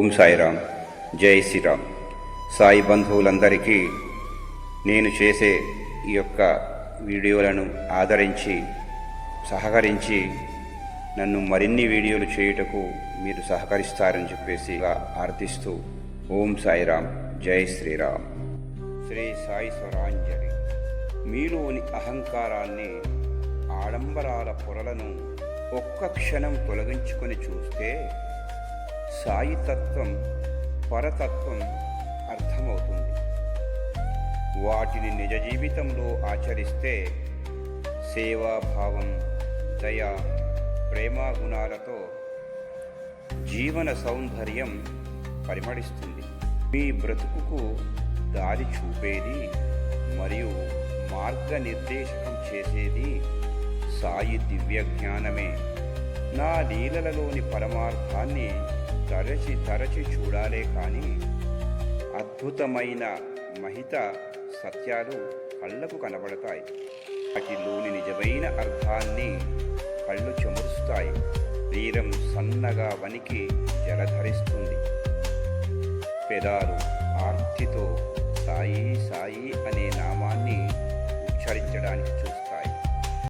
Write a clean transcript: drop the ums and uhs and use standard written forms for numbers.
ఓం సాయిరామ్. జై శ్రీరామ్. సాయి బంధువులందరికీ నేను చేసే ఈ యొక్క వీడియోలను ఆదరించి సహకరించి నన్ను మరిన్ని వీడియోలు చేయుటకు మీరు సహకరిస్తారని చెప్పేసి ప్రార్థిస్తూ ఓం సాయిరామ్. జై శ్రీరామ్. శ్రీ సాయి స్వరాంజలి. మీలోని అహంకారాన్ని, ఆడంబరాల పొరలను ఒక్క క్షణం తొలగించుకొని చూస్తే సాయి తత్వం, పరతత్వం అర్థమవుతుంది. వాటిని నిజ జీవితంలో ఆచరిస్తే సేవాభావం, దయ, ప్రేమ గుణాలతో జీవన సౌందర్యం పరిమళిస్తుంది. మీ బ్రతుకుకు దారి చూపేది మరియు మార్గనిర్దేశకం చేసేది సాయి దివ్య జ్ఞానమే. నా లీలలలోని పరమార్థాన్ని తరచి చూడాలే కానీ అద్భుతమైన మహిత సత్యాలు కళ్ళకు కనబడతాయి. వాటిలోని నిజమైన అర్థాన్ని కళ్ళు చెమురుస్తాయి. శరీరం సన్నగా వనికి జలధరిస్తుంది. పెదాలు ఆర్తితో సాయి సాయి అనే నామాన్ని ఉచ్చరించడానికి చూస్తాయి.